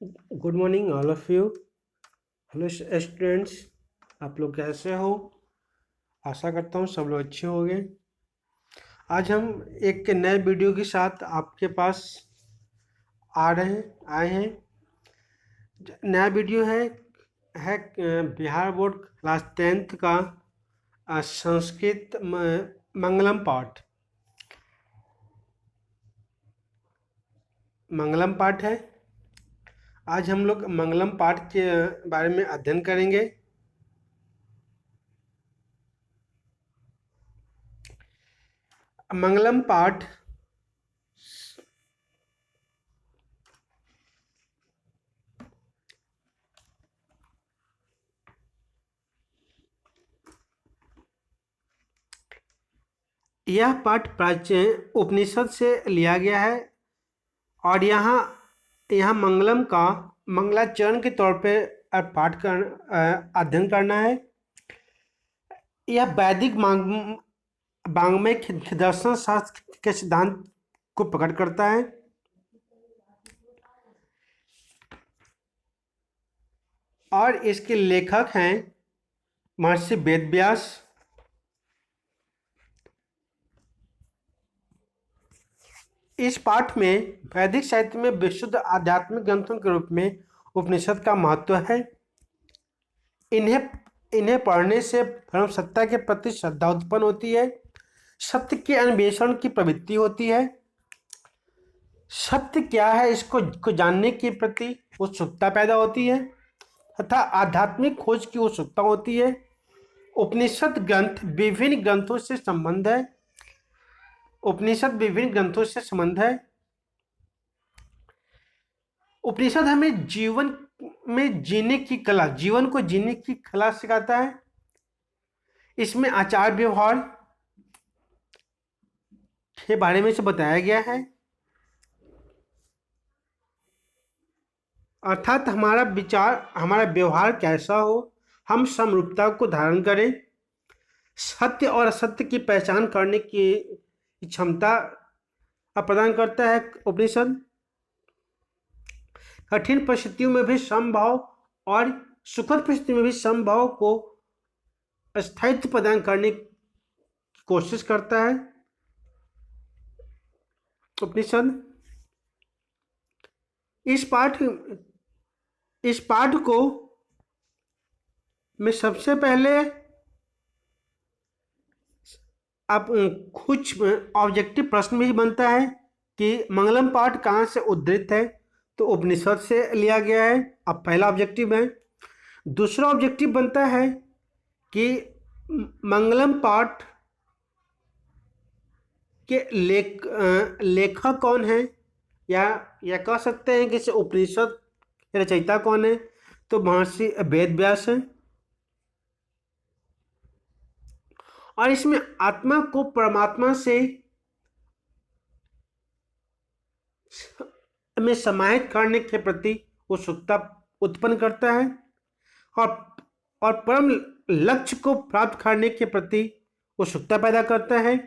Good morning all of you. Hello students, आप लोग कैसे हो? आशा करता हूँ सब लोग अच्छे होंगे। आज हम एक नए वीडियो के साथ आपके पास आए हैं। नया वीडियो है बिहार बोर्ड क्लास 10th का संस्कृत मंगलम पाठ। मंगलम पाठ है। आज हम लोग मंगलम पाठ के बारे में अध्ययन करेंगे। मंगलम पाठ यह पाठ प्राचीन उपनिषद से लिया गया है और यहाँ यहाँ मंगलम का मंगलाचरण के तौर पे अध्ययन करना है। यह वैदिक वाङ्मय दर्शन शास्त्र के सिद्धांत को प्रकट करता है। और इसके लेखक हैं महर्षि वेदव्यास। इस पाठ में वैदिक साहित्य में विशुद्ध आध्यात्मिक ग्रंथों के रूप में उपनिषद का महत्व है। इन्हें पढ़ने से धर्म सत्ता के प्रति श्रद्धा उत्पन्न होती है, सत्य के अन्वेषण की प्रवृत्ति होती है, सत्य क्या है इसको जानने के प्रति उत्सुकता पैदा होती है तथा आध्यात्मिक खोज की उत्सुकता होती है। उपनिषद ग्रंथ विभिन्न ग्रंथों से संबंध है। उपनिषद हमें जीवन को जीने की कला सिखाता है। इसमें आचार व्यवहार के बारे में से बताया गया है, अर्थात हमारा व्यवहार कैसा हो, हम समरूपता को धारण करें, सत्य और असत्य की पहचान करने की क्षमता प्रदान करता है। उपनिषद कठिन परिस्थितियों में भी समभाव और सुखद परिस्थिति में भी समभाव को स्थायित्व प्रदान करने की कोशिश करता है। उपनिषद इस पाठ को मैं सबसे पहले अब कुछ ऑब्जेक्टिव प्रश्न भी बनता है कि मंगलम पाठ कहाँ से उद्धृत है, तो उपनिषद से लिया गया है। अब पहला ऑब्जेक्टिव है। दूसरा ऑब्जेक्टिव बनता है कि मंगलम पाठ के लेखक कौन है, या कह सकते हैं कि उपनिषद के रचयिता कौन है, तो महर्षि वेदव्यास है। और इसमें आत्मा को परमात्मा से में समाहित करने के प्रति उत्सुकता उत्पन्न करता है और परम लक्ष्य को प्राप्त करने के प्रति उत्सुकता पैदा करता है।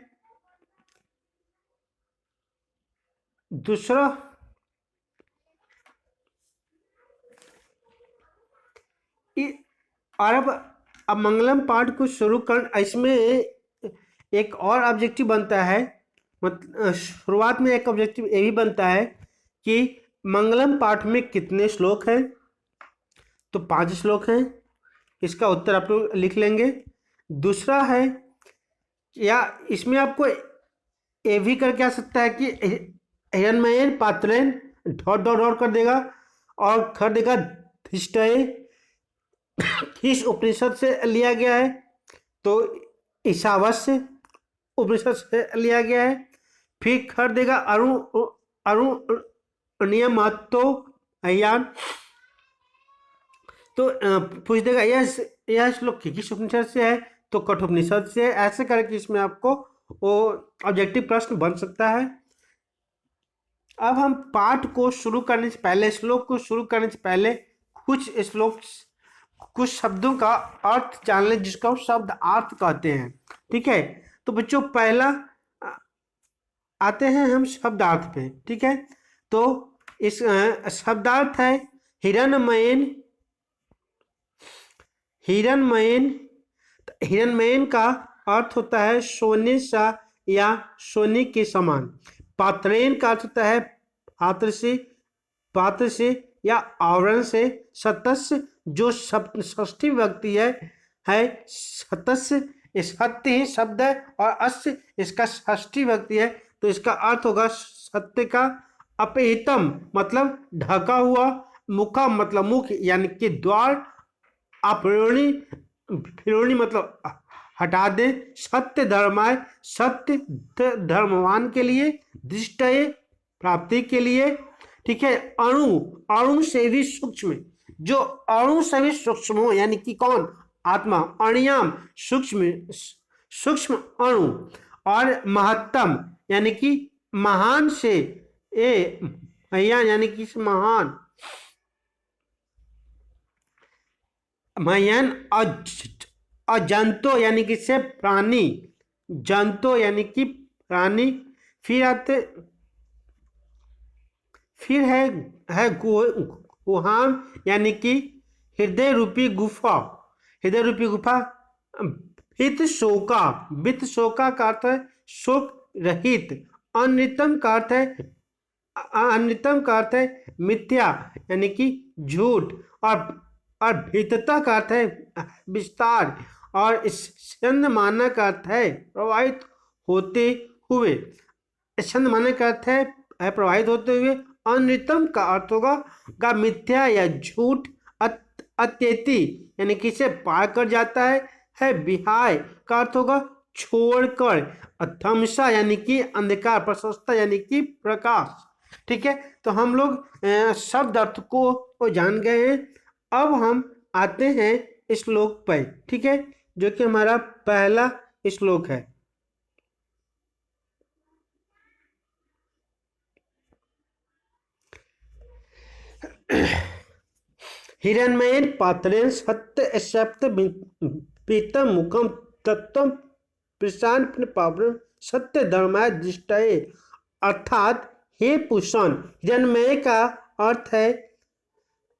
दूसरा, और अब मंगलम पाठ को शुरू कर, इसमें एक और ऑब्जेक्टिव बनता है। शुरुआत में एक ऑब्जेक्टिव ये भी बनता है कि मंगलम पाठ में कितने श्लोक हैं, तो 5 श्लोक हैं। इसका उत्तर आप लोग लिख लेंगे। दूसरा है, या इसमें आपको ये भी करके आ सकता है कि हिरण्मयेन पात्रेन डॉट कर देगा और कर देगा धिष्ठये, किस उपनिषद से लिया गया है, तो ईशावास्य उपनिषद से लिया गया है। फिर कर देगा नियमतो अय्यान, तो पूछ देगा यह श्लोक किस उपनिषद से है, तो कठोपनिषद से। ऐसे करके इसमें आपको वो ऑब्जेक्टिव प्रश्न बन सकता है। अब हम पाठ को शुरू करने से पहले, श्लोक को शुरू करने से पहले कुछ शब्दों का अर्थ जान लें, जिसको हम शब्द अर्थ कहते हैं। ठीक है, तो बच्चों पहला आते हैं हम शब्दार्थ पे। ठीक है, तो इस शब्दार्थ है हिरण्मयन, हिरण्मयन, हिरण्मयन का अर्थ होता है सोने सा या सोने के समान। पात्रेन का अर्थ होता है पात्र से, पात्र से या आवरण से। सतस्य जो षष्ठी विभक्ति है सतस्य सत्य ही शब्द है और अस्य इसका षष्ठी विभक्ति है, तो इसका अर्थ होगा सत्य का। अपहितम मतलब ढका हुआ, मुखा मतलब मुख यानी कि द्वार, अप्रणि फिरोणी मतलब हटा दे, सत्य धर्माय सत्य धर्मवान के लिए, दृष्टये प्राप्ति के लिए। ठीक है, अणु, अणु से भी सूक्ष्म, जो अणु से भी सूक्ष्म हो यानी कि कौन, आत्मा। अणियाम सूक्ष्म, सूक्ष्म अणु। और महत्तम यानी कि महान से, ए महान यानी कि महान, महान। और जंतो यानी कि से प्राणी, जंतो यानी कि प्राणी। फिर आते, फिर है गुहाम यानी कि हृदय रूपी गुफा, हृदय रूपी गुफा। वित्त शोका, वित्त शोका का अर्थ है शोक रहित। अनितम का अर्थ है, अनितम का अर्थ है मिथ्या यानी कि झूठ। और भीतता का अर्थ है विस्तार। और छंदमाना का अर्थ है प्रवाहित होते हुए, छंदमाना का अर्थ है प्रवाहित होते हुए। अनितम का अर्थ होगा मिथ्या या झूठ। अत्यति यानी किसे पार कर जाता है। विहाय का अर्थ होगा छोड़कर। अथमसा यानी कि अंधकार, प्रशस्ता यानी कि प्रकाश। ठीक है, तो हम लोग शब्द अर्थ को जान गए हैं। अब हम आते हैं श्लोक पर। ठीक है, जो कि हमारा पहला श्लोक है। हिरण्मयेन पात्रेण सत्य सप्त पीतम मुखम तत्व प्रशान पावन सत्य धर्माय दृष्टये। अर्थात हे पुषण, हिरण्मय का अर्थ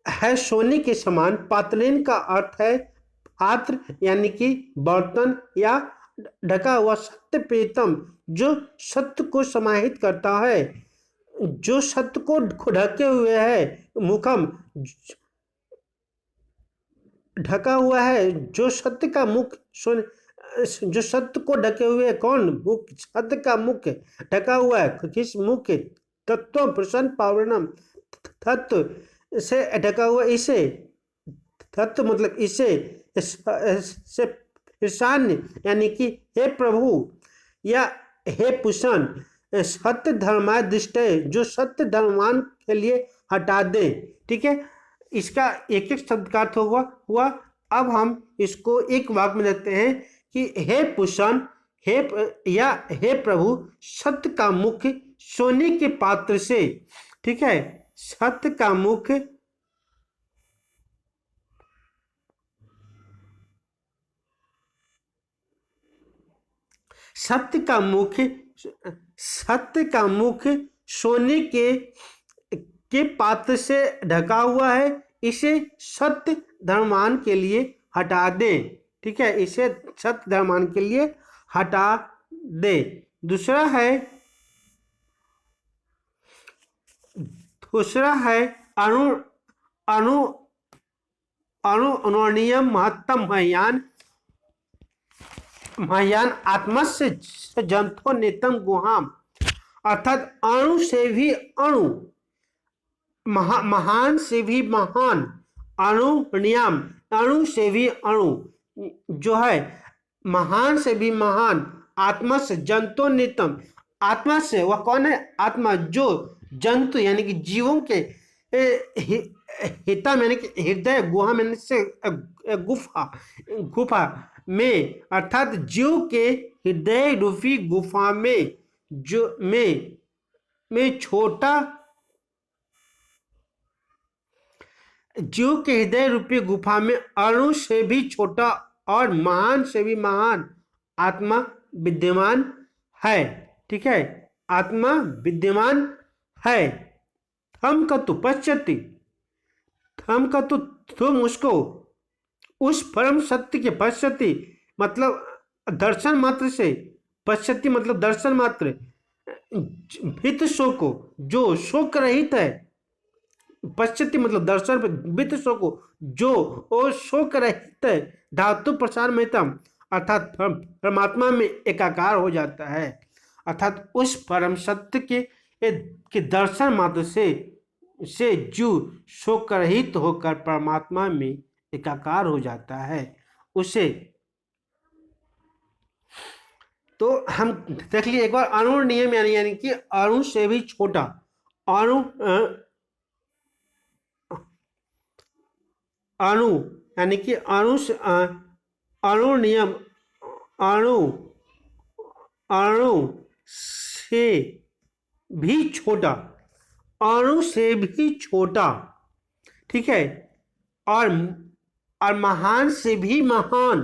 है सोने के समान। पात्रेन का अर्थ है पात्र यानी कि बर्तन या ढका हुआ। सत्य प्रीतम जो सत्य को समाहित करता है, जो सत्य को ढके हुए है। मुखम ढका हुआ है, जो सत्य का मुख, जो सत्य को ढके हुए है। कौन, मुख, सत्य का मुख ढका हुआ है। किस मुख, तत्व प्रसन्न पावनम, तत्व से ढका हुआ। इसे तत्व मतलब इसे से ईशान्य यानी कि हे प्रभु या हे पुषण, सत्य धर्माय दृष्टये जो सत्य धर्मवान के लिए हटा दे। ठीक है, इसका एक एक शब्द का अर्थ हुआ। अब हम इसको एक वाक्य में देखते हैं कि हे पुषण, हे या हे प्रभु, सत्य का मुख सोने के पात्र से। ठीक है, सत्य का मुख, सत्य का मुख, सत्य का मुख सोने के पात्र से ढका हुआ है। इसे सत्य धर्मवान के लिए हटा दें। ठीक है, इसे सत्य धर्मवान के लिए हटा दे। दूसरा है अणु, अणु अणु अनुनियम महत्तम महायान, महायान आत्मस्य जंतो नेतम गुहाम। अर्थात अणु से भी अणु, महान से भी महान। अणु नियम, अणु से भी अणु जो है, महान से भी महान। आत्मा से जंतो नितम, आत्मा से वह कौन है, आत्मा जो जंतु यानी कि जीवों के हितम यानी कि हृदय, गुहा यानी से गुफा, गुफा में, अर्थात जीव के हृदय रूपी गुफा में, जो में छोटा, जीव के हृदय रूपी गुफा में अणु से भी छोटा और महान से भी महान आत्मा विद्यमान है। ठीक है, आत्मा विद्यमान है। थम कतु पश्यति, हम का तो तुम उसको उस परम सत्य के पश्यति मतलब दर्शन मात्र से, पश्यति मतलब दर्शन मात्र, भीत शोको जो शोक रहित है, पश्यति मतलब दर्शन वित्त शोको जो ओ शोक रहित है, धातु प्रसार मेतम अर्थात परमात्मा में एकाकार हो जाता है, अर्थात उस परम सत्य के दर्शन मात्र से जीव शोक रहित होकर परमात्मा में एकाकार हो जाता है उसे। तो हम देख लिए एक बार अणु नियम यानी कि अणु से भी छोटा, अणु अणु यानी कि अणु नियम, अणु अणु से भी छोटा, अणु से भी छोटा, ठीक है, और महान से भी महान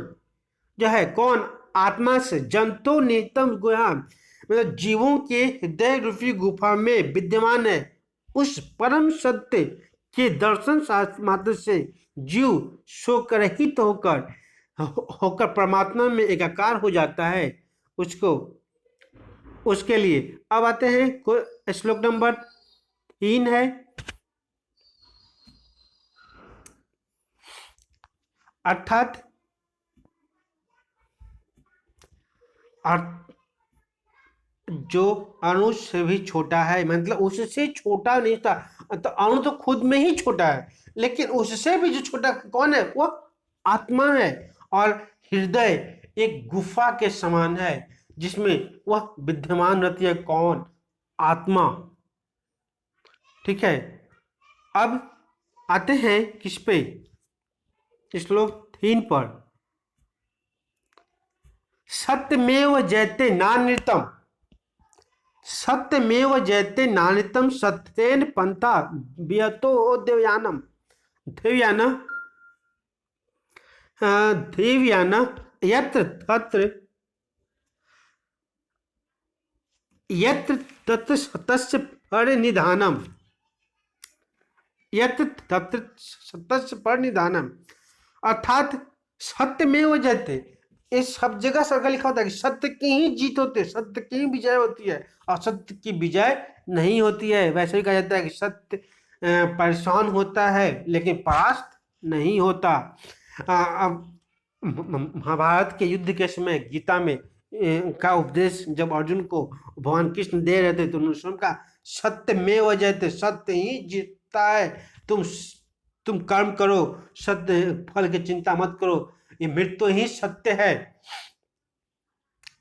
जो है कौन, आत्मा से, जंतु नितम गुहा मतलब जीवों के हृदय रूपी गुफा में विद्यमान है उस परम सत्य के दर्शन शास्त्र मात्र से जीव शोक रहित होकर परमात्मा में एकाकार हो जाता है उसको, उसके लिए। अब आते हैं श्लोक नंबर 3 है, अर्थात जो अणु से भी छोटा है, मतलब उससे छोटा नहीं था, तो अणु तो खुद में ही छोटा है, लेकिन उससे भी जो छोटा कौन है, वो आत्मा है, और हृदय एक गुफा के समान है जिसमें वह विद्यमान रहती है, कौन, आत्मा, ठीक है। अब आते हैं किस पे, श्लोक 3 पर, सत्यमेव जयते नानृतम, सत्यमेव जयते नानृतम सत्येन पंथा वियतो देवयानम, देवयान देवयान यत्र तत्र सतस्य परिनिधानम, यत्र तत्र सतस्य परिनिधानम, अर्थात सत्यमेव जयते, इस सब जगह सर्कल लिखा होता है कि सत्य की ही जीत होती है, सत्य की ही विजय होती है, असत्य की विजय नहीं होती है। वैसे ही कहा जाता है कि सत्य परेशान होता है लेकिन परास्त नहीं होता। अब महाभारत के युद्ध के समय गीता में का उपदेश जब अर्जुन को भगवान कृष्ण दे रहे थे तो उन्होंने कहा सत्यमेव जयते, सत्य ही जीतता है, तुम कर्म करो, सत्य फल की चिंता मत करो, ये मृत्यु ही सत्य है।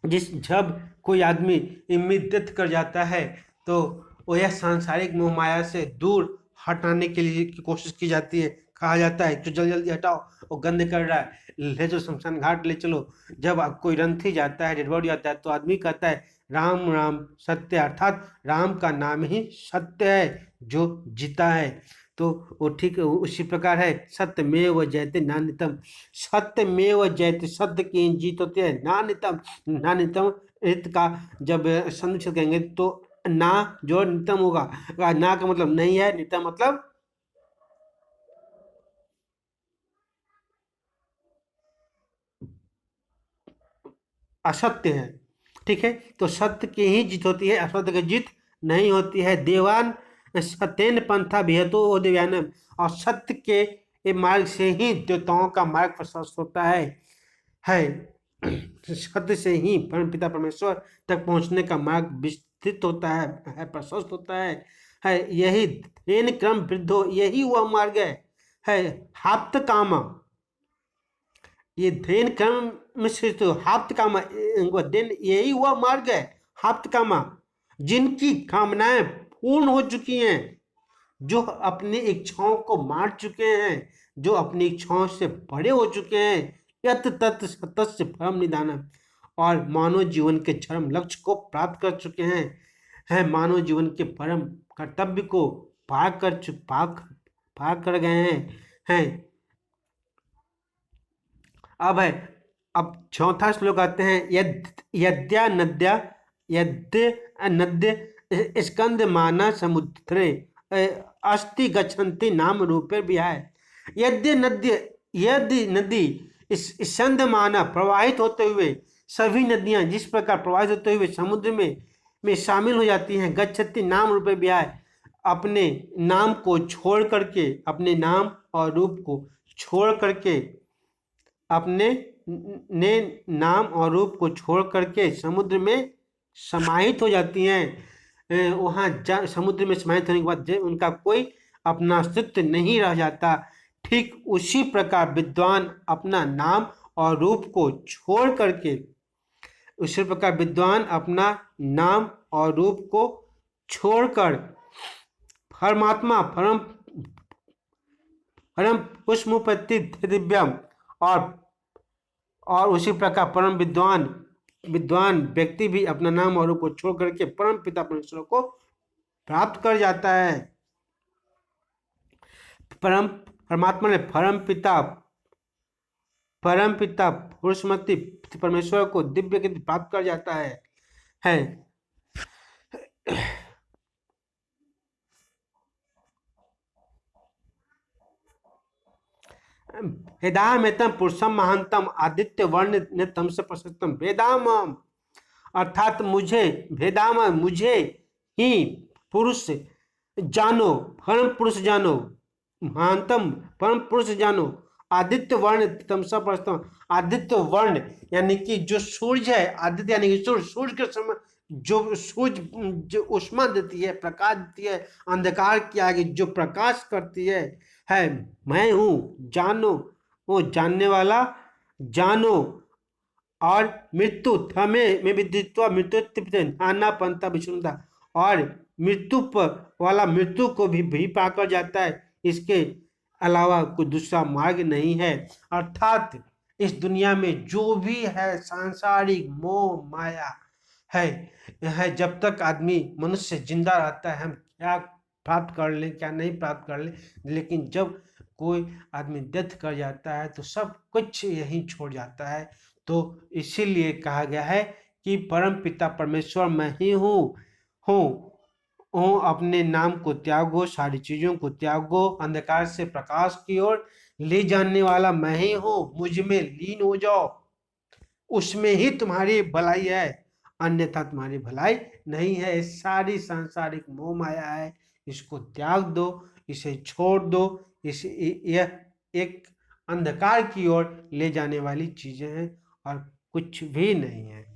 जब कोई आदमी मृत्यु कर जाता है तो वो यह सांसारिक मोह माया से दूर हटाने के लिए की कोशिश की जाती है, कहा जाता है तो जल्दी जल्दी हटाओ, वो गंद कर रहा है, ले चलो शमशान घाट ले चलो। जब कोई रंथी जाता है, डेड बॉडी आता है, तो आदमी कहता है राम राम सत्य, अर्थात राम का नाम ही सत्य है जो जीता है। तो वो ठीक उसी प्रकार है, सत्यमेव जयते नान्यतम, सत्यमेव जयते, सत्य की जीत होती है, नान्यतम, नान्यतम इत का जब संक्षिप्त कहेंगे तो ना जो नितम होगा, ना का मतलब नहीं है, नितम मतलब असत्य है, ठीक है। तो सत्य की ही जीत होती है, असत्य की जीत नहीं होती है। देवान सत्येन पंथा विहतो देवयानम, और सत्य के मार्ग से ही देवताओं का मार्ग प्रशस्त होता है सत्य से ही परम पिता परमेश्वर तक पहुंचने का मार्ग विस्तृत होता है प्रशस्त होता है यही धेन क्रम वृद्धो, यही वह मार्ग है हाप्त कामा, ये धेन क्रम में से तो हाप्त कामा, दिन यही वह मार्ग है हाप्त कामा, जिनकी कामनाएं पूर्ण हो चुकी हैं, जो अपनी इच्छाओं को मार चुके हैं, जो अपनी इच्छाओं से बड़े हो चुके हैं, यत तत् सतस्य परम निदानम, और मानव जीवन के चरम लक्ष्य को प्राप्त कर चुके हैं मानव जीवन के परम कर्तव्य को पार कर गए हैं। अब चौथा श्लोक आते हैं, यद्य नद्य स्कंद माना समुद्रे, अस्ति गच्छन्ति नाम रूपे विहाय। यदि नदी इस संदमान प्रवाहित होते हुए, सभी नदियां जिस प्रकार प्रवाहित होते हुए समुद्र में शामिल हो जाती हैं, गच्छति नाम रूपे विहाय, अपने नाम को छोड़ करके, अपने नाम और रूप को छोड़ करके, अपने नाम और रूप को छोड़ करके समुद्र में समाहित हो जाती हैं। वहाँ समुद्र में समाहित होने के बाद उनका कोई अपना अस्तित्व नहीं रह जाता। ठीक उसी प्रकार विद्वान अपना नाम और रूप को छोड़ करके, उसी प्रकार विद्वान अपना नाम और रूप को छोड़कर परमात्मा परम पुष्पोपत्ति दिव्यम और उसी प्रकार परम विद्वान व्यक्ति भी अपना नाम और रूप को छोड़ करके परम पिता परमेश्वर को प्राप्त कर जाता है। परमात्मा ने परम पिता पुरुषमति परमेश्वर को दिव्य गति प्राप्त कर जाता है। वेदामेतम पुरुषम महांतम आदित्य वर्ण ने तम से प्रशस्तम वेदाम, अर्थात मुझे ही पुरुष जानो, परम पुरुष जानो, महानतम परम पुरुष जानो, आदित्य वर्ण तमसा प्रशस्तम। आदित्य वर्ण यानी कि जो सूर्य है, आदित्य यानी कि सूर्य के समय जो सूर्य जो उष्मा देती है, प्रकाश देती है, अंधकार के आगे जो प्रकाश करती है मैं हूँ, जानो, वो जानने वाला, जानो। और मृत्यु थमे में विदित्वा मृत्यु नाना पंथा विष्णुता, और मृत्यु पर वाला मृत्यु को भी पाकर जाता है, इसके अलावा कोई दूसरा मार्ग नहीं है। अर्थात इस दुनिया में जो भी है सांसारिक मोह माया है, जब तक आदमी मनुष्य जिंदा रहता है हम क्या प्राप्त कर लें क्या नहीं प्राप्त कर लें, लेकिन जब कोई आदमी डेथ कर जाता है तो सब कुछ यहीं छोड़ जाता है। तो इसीलिए कहा गया है कि परम पिता परमेश्वर मैं ही हूँ। अपने नाम को त्यागो, सारी चीजों को त्यागो, अंधकार से प्रकाश की ओर ले जाने वाला मैं ही हूँ, मुझ में लीन हो जाओ, उसमें ही तुम्हारी भलाई है, अन्यथा तुम्हारी भलाई नहीं है। सारी सांसारिक मोह माया है, इसको त्याग दो, इसे छोड़ दो, यह एक अंधकार की ओर ले जाने वाली चीजें हैं और कुछ भी नहीं है।